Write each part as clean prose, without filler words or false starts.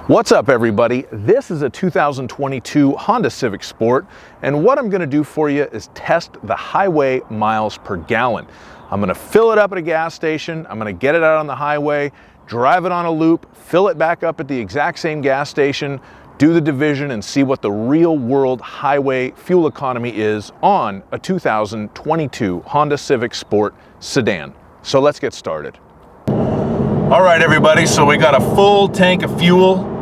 What's up, everybody? This is a 2022 Honda Civic Sport, and what I'm going to do for you is test the highway miles per gallon. I'm going to fill it up at a gas station, I'm going to get it out on the highway, drive it on a loop, fill it back up at the exact same gas station, do the division, and see what the real world highway fuel economy is on a 2022 Honda Civic Sport sedan. So let's get started. All right, everybody, so we got a full tank of fuel.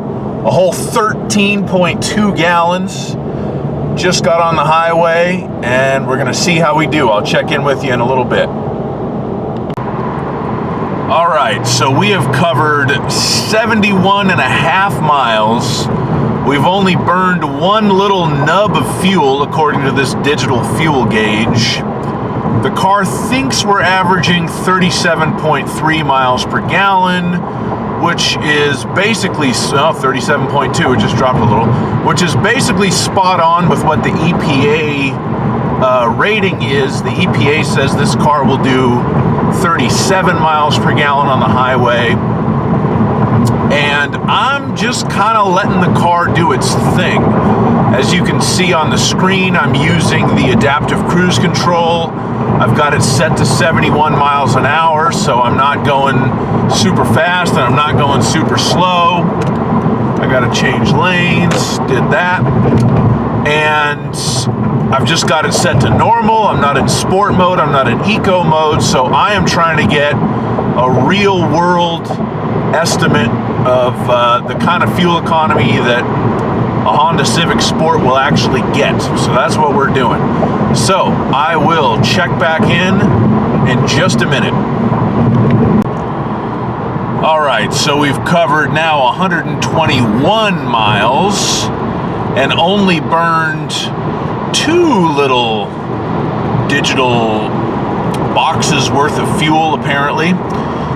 A whole 13.2 gallons. Just got on the highway, and we're gonna see how we do. I'll check in with you in a little bit. All right, so we have covered 71 and a half miles. We've only burned one little nub of fuel according to this digital fuel gauge. The car thinks we're averaging 37.3 miles per gallon, which is basically 37.2, it just dropped a little, which is basically spot on with what the EPA rating is. The EPA says this car will do 37 miles per gallon on the highway, and I'm just kind of letting the car do its thing. As you can see on the screen, I'm using the adaptive cruise control. I've got it set to 71 miles an hour, so I'm not going super fast and I'm not going super slow. I got to change lanes, did that. And I've just got it set to normal. I'm not in sport mode, I'm not in eco mode, so I am trying to get a real world estimate of the kind of fuel economy that a Honda Civic Sport will actually get. So that's what we're doing. So I will check back in just a minute. All right, so we've covered now 121 miles and only burned two little digital boxes worth of fuel, apparently.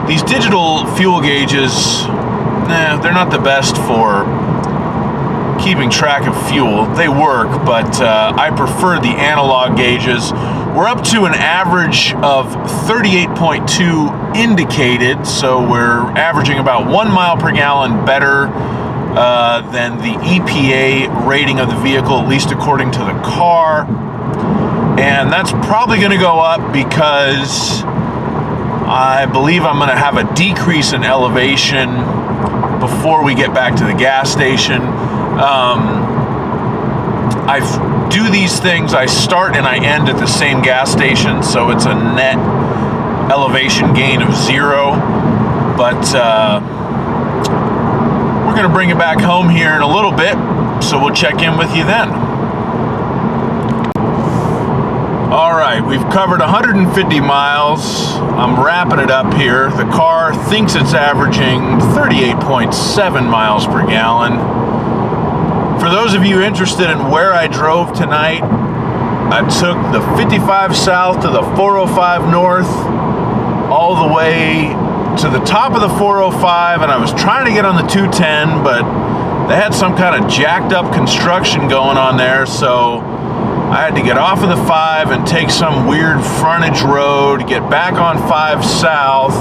These digital fuel gauges, they're not the best for keeping track of fuel. They work, but I prefer the analog gauges. We're up to an average of 38.2 indicated, so we're averaging about 1 mile per gallon better than the EPA rating of the vehicle, at least according to the car. And that's probably going to go up because I believe I'm going to have a decrease in elevation before we get back to the gas station. I do these things, I start and I end at the same gas station, so it's a net elevation gain of 0. But we're going to bring it back home here in a little bit, so we'll check in with you then. All right, we've covered 150 miles. I'm wrapping it up here. The car thinks it's averaging 38.7 miles per gallon. For those of you interested in where I drove tonight, I took the 55 south to the 405 north, all the way to the top of the 405, and I was trying to get on the 210, but they had some kind of jacked up construction going on there, so I had to get off of the 5 and take some weird frontage road, get back on 5 south,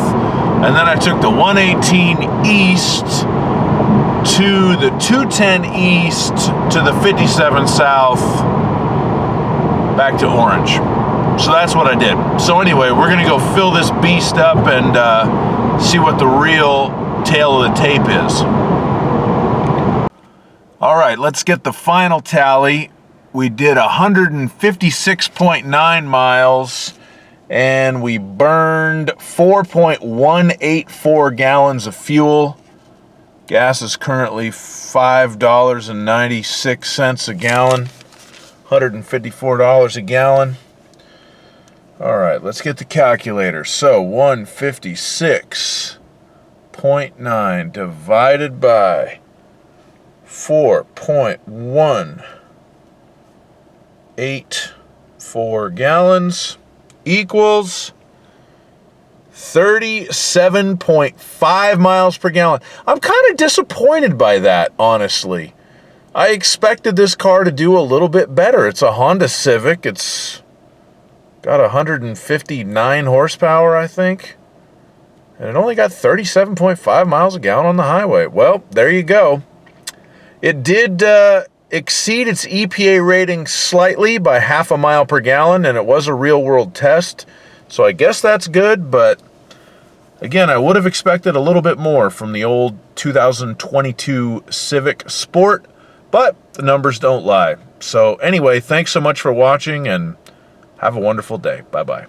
and then I took the 118 east to the 210 east to the 57 south back to Orange. So that's what I did. So anyway, we're gonna go fill this beast up and see what the real tail of the tape is. All right, let's get the final tally. We did 156.9 miles and we burned 4.184 gallons of fuel. Gas is currently $5.96 a gallon, $154 a gallon. All right, let's get the calculator. So 156.9 divided by 4.184 gallons equals 37.5 miles per gallon. I'm kind of disappointed by that, honestly. I expected this car to do a little bit better. It's a Honda Civic. It's got 159 horsepower, I think. And it only got 37.5 miles a gallon on the highway. Well, there you go. It did exceed its EPA rating slightly by 0.5 mile per gallon, and it was a real-world test. So I guess that's good, but again, I would have expected a little bit more from the old 2022 Civic Sport, but the numbers don't lie. So anyway, thanks so much for watching, and have a wonderful day. Bye-bye.